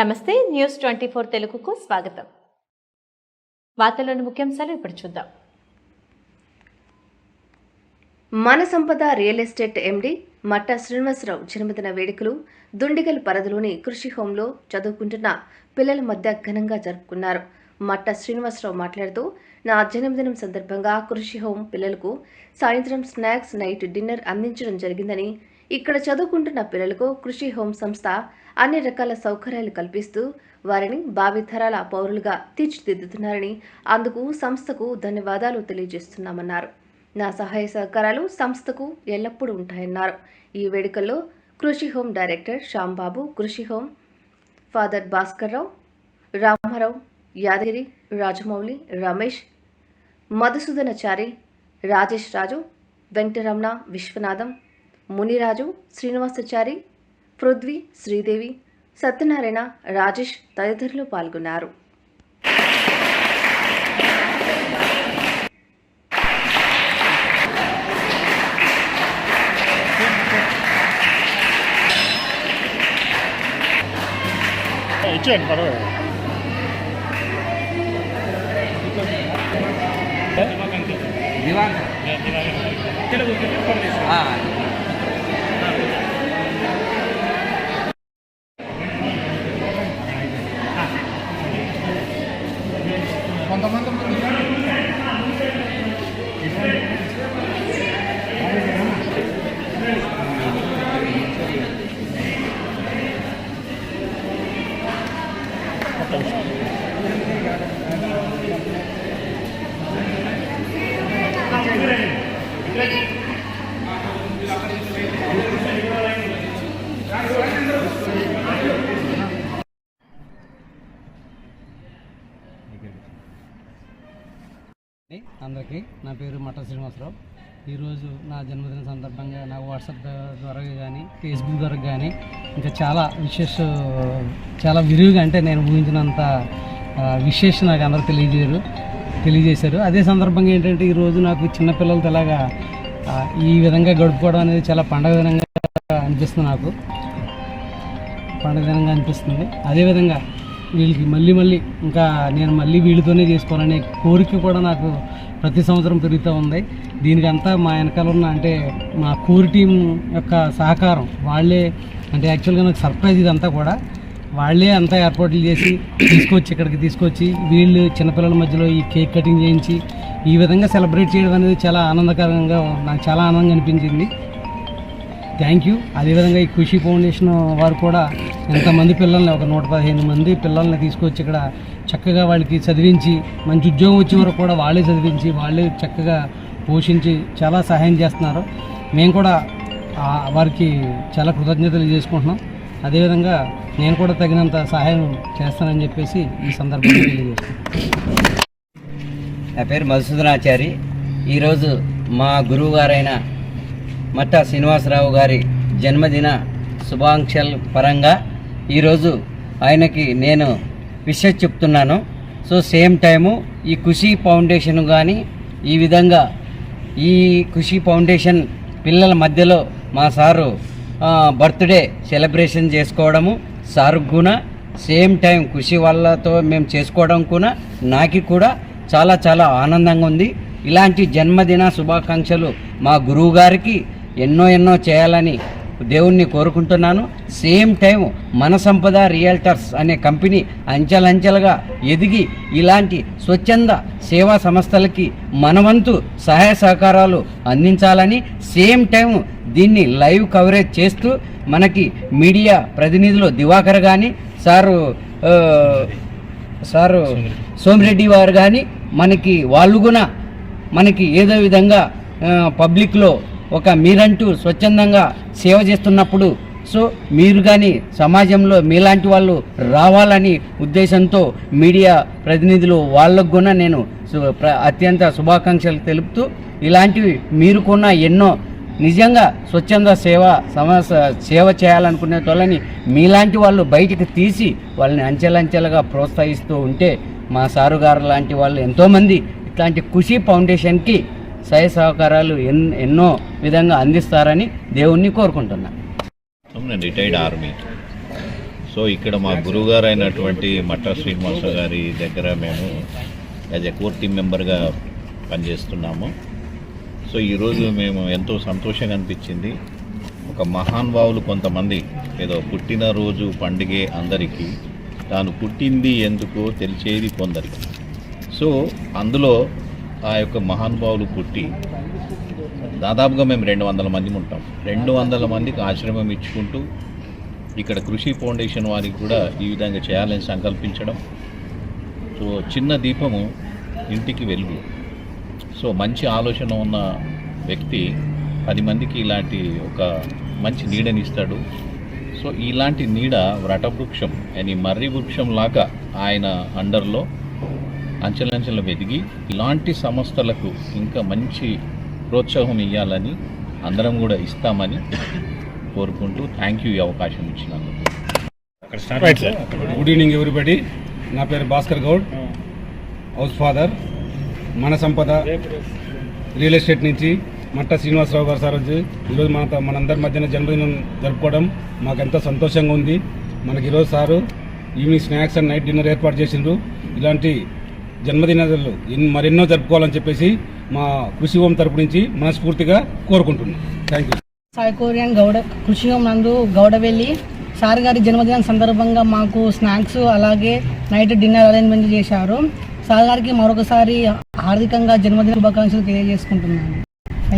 నమస్తే న్యూస్ 24 తెలుగుకు స్వాగతం. వార్తల్లోని ముఖ్యాంశాలు ఇప్పుడు చూద్దాం. మన సంపద రియల్ ఎస్టేట్ ఎండి మట్టా శ్రీనివాసరావు జన్మదిన వేడుకలు దుండిగల్ పరిధిలోని కృషి హోంలో చదువుకుంటున్న పిల్లల మధ్య ఘనంగా జరుపుకున్నారు. మట్టా శ్రీనివాసరావు మాట్లాడుతూ, నా జన్మదినం సందర్భంగా కృషి హోం పిల్లలకు సాయంత్రం స్నాక్స్, నైట్ డిన్నర్ అందించడం జరిగిందని, ఇక్కడ చదువుకుంటున్న పిల్లలకు కృషి హోం సంస్థ అన్ని రకాల సౌకర్యాలు కల్పిస్తూ వారిని భావితరాల పౌరులుగా తీర్చిదిద్దుతున్నారని, అందుకు సంస్థకు ధన్యవాదాలు తెలియజేస్తున్నామన్నారు. నా సహాయ సహకారాలు సంస్థకు ఎల్లప్పుడూ ఉంటాయన్నారు. ఈ వేడుకల్లో కృషి హోం డైరెక్టర్ శ్యాంబాబు, కృషి హోం ఫాదర్ భాస్కర్రావు, రామారావు, యాదగిరి, రాజమౌళి, రమేష్, మధుసూదనాచారి, రాజేష్ రాజు, వెంకటరమణ, విశ్వనాథం, మునిరాజు, శ్రీనివాసాచారి, పృథ్వీ, శ్రీదేవి, సత్యనారాయణ, రాజేష్ తదితరులు పాల్గొన్నారు. అందరికీ నా పేరు మట్టా శ్రీనివాసరావు. ఈరోజు నా జన్మదిన సందర్భంగా నాకు వాట్సాప్ ద్వారా కానీ ఫేస్బుక్ ద్వారా కానీ ఇంకా చాలా విరివిగా, అంటే నేను ఊహించినంత విశేష నాకు అందరూ తెలియజేశారు. అదే సందర్భంగా ఏంటంటే ఈరోజు నాకు చిన్నపిల్లలతో ఎలాగా ఈ విధంగా గడుపుకోవడం అనేది చాలా పండగ దినంగా అనిపిస్తుంది. అదేవిధంగా వీళ్ళకి మళ్ళీ ఇంకా నేను వీళ్ళతోనే చేసుకోవాలనే కోరిక కూడా నాకు ప్రతి సంవత్సరం పెరుగుతూ ఉంది. దీనికంతా మా వెనకాల ఉన్న, అంటే మా కోర్ టీం యొక్క సహకారం వాళ్ళే. అంటే యాక్చువల్గా నాకు సర్ప్రైజ్ ఇదంతా కూడా వాళ్ళే అంతా ఏర్పాట్లు చేసి ఇక్కడికి తీసుకొచ్చి వీళ్ళు చిన్నపిల్లల మధ్యలో ఈ కేక్ కటింగ్ చేయించి ఈ విధంగా సెలబ్రేట్ చేయడం అనేది చాలా ఆనందకరంగా, నాకు చాలా ఆనందంగా అనిపించింది. Thank you. అదేవిధంగా ఈ ఖుషి ఫౌండేషన్ వారు కూడా ఎంతమంది పిల్లల్ని, ఒక 115 మంది పిల్లల్ని తీసుకొచ్చి ఇక్కడ చక్కగా వాళ్ళకి చదివించి, మంచి ఉద్యోగం వచ్చే వరకు కూడా వాళ్ళే చదివించి, వాళ్ళే చక్కగా పోషించి చాలా సహాయం చేస్తున్నారు. మేము కూడా వారికి చాలా కృతజ్ఞతలు చేసుకుంటున్నాం. అదేవిధంగా నేను కూడా తగినంత సహాయం చేస్తానని చెప్పేసి ఈ సందర్భంగా తెలియజేస్తున్నాను. నా పేరు మధుసూదనాచారి. ఈరోజు మా గురువు గారైన మట్టా శ్రీనివాసరావు గారి జన్మదిన శుభాకాంక్షల పరంగా ఈరోజు ఆయనకి నేను విషెస్ చెప్తున్నాను. సో సేమ్ టైము ఈ ఖుషి ఫౌండేషన్ కానీ ఈ విధంగా ఈ ఖుషి ఫౌండేషన్ పిల్లల మధ్యలో మా సారు బర్త్డే సెలబ్రేషన్ చేసుకోవడము సారు కూడా సేమ్ టైం ఖుషి వాళ్ళతో మేము చేసుకోవడం కూడా నాకు కూడా చాలా చాలా ఆనందంగా ఉంది. ఇలాంటి జన్మదిన శుభాకాంక్షలు మా గురువు గారికి ఎన్నో చేయాలని దేవుణ్ణి కోరుకుంటున్నాను. సేమ్ టైం మన సంపద రియల్టర్స్ అనే కంపెనీ అంచెలంచెలుగా ఎదిగి ఇలాంటి స్వచ్ఛంద సేవా సంస్థలకి మనవంతు సహాయ సహకారాలు అందించాలని, సేమ్ టైం దీన్ని లైవ్ కవరేజ్ చేస్తూ మనకి మీడియా ప్రతినిధులు దివాకర్ కానీ సారు సోమిరెడ్డి వారు కానీ వాళ్ళు కూడా మనకి ఏదో విధంగా పబ్లిక్లో ఒక మీరంటూ స్వచ్ఛందంగా సేవ చేస్తున్నప్పుడు సో మీరు కానీ సమాజంలో మీలాంటి వాళ్ళు రావాలని ఉద్దేశంతో మీడియా ప్రతినిధులు వాళ్ళకు కూడా నేను అత్యంత శుభాకాంక్షలు తెలుపుతూ, ఇలాంటివి మీరు కూడా ఎన్నో నిజంగా స్వచ్ఛంద సేవ చేయాలనుకునే వాళ్ళని మీలాంటి వాళ్ళు బయటికి తీసి వాళ్ళని అంచెలంచెలుగా ప్రోత్సహిస్తూ ఉంటే మా సారు గారు లాంటి వాళ్ళు ఎంతోమంది ఇట్లాంటి ఖుషి ఫౌండేషన్కి సహాయ సహకారాలు ఎన్నో విధంగా అందిస్తారని దేవుణ్ణి కోరుకుంటున్నాను. రిటైర్డ్ ఆర్మీ సో ఇక్కడ మా గురువుగారు అయినటువంటి మట్టా శ్రీనివాస గారి దగ్గర మేము యాజ్ ఎ కోర్ టీమ్ మెంబర్గా పనిచేస్తున్నాము. సో ఈరోజు మేము ఎంతో సంతోషంగా అనిపించింది. ఒక మహానుభావులు కొంతమంది ఏదో పుట్టినరోజు పండుగే అందరికీ, తాను పుట్టింది ఎందుకో తెలిసేది కొందరికి. సో అందులో ఆ యొక్క మహానుభావులు పుట్టి దాదాపుగా మేము 200 మంది ఉంటాం. 200 మందికి ఆశ్రమం ఇచ్చుకుంటూ ఇక్కడ కృషి ఫౌండేషన్ వారికి కూడా ఈ విధంగా చేయాలని సంకల్పించడం. సో చిన్న దీపము ఇంటికి వెలుగు. సో మంచి ఆలోచన ఉన్న వ్యక్తి 10 మందికి ఇలాంటి ఒక మంచి నీడనిస్తాడు. సో ఇలాంటి నీడ వ్రటవృక్షం అని మర్రి వృక్షం లాగా ఆయన అండర్లో అంచెలంచెల వెదిగి ఇలాంటి సంస్థలకు ఇంకా మంచి ప్రోత్సాహం ఇవ్వాలని అందరం కూడా ఇస్తామని కోరుకుంటూ థ్యాంక్ యూ ఈ అవకాశం ఇచ్చినందుకు. Good evening everybody. నా పేరు భాస్కర్ గౌడ్, హౌస్ ఫాదర్. మన సంపద రియల్ ఎస్టేట్ నుంచి మట్టా శ్రీనివాసరావు గారు సార్ వచ్చి ఈరోజు మనందరి మధ్యన జన్మదినం జరుపుకోవడం మాకు ఎంతో సంతోషంగా ఉంది. మనకి ఈరోజు sir evening snacks and night dinner ఏర్పాటు చేసిండ్రు. ఇలాంటి జన్మదినాలు మరెన్నో జరుపుకోవాలని చెప్పేసి మా కృషి హోం తరపు నుంచి మనస్ఫూర్తిగా కోరుకుంటున్నాం. Thank you. సాయికోరియన్ గౌడ కృషి హోం నందు గౌడవెల్లి సార్ గారి జన్మదినం సందర్భంగా మాకు స్నాక్స్ అలాగే నైట్ డిన్నర్ అరేంజ్మెంట్ చేశారు. సార్ గారికి మరొకసారి హార్దికంగా జన్మదిన శుభాకాంక్షలు తెలియజేసుకుంటున్నాను.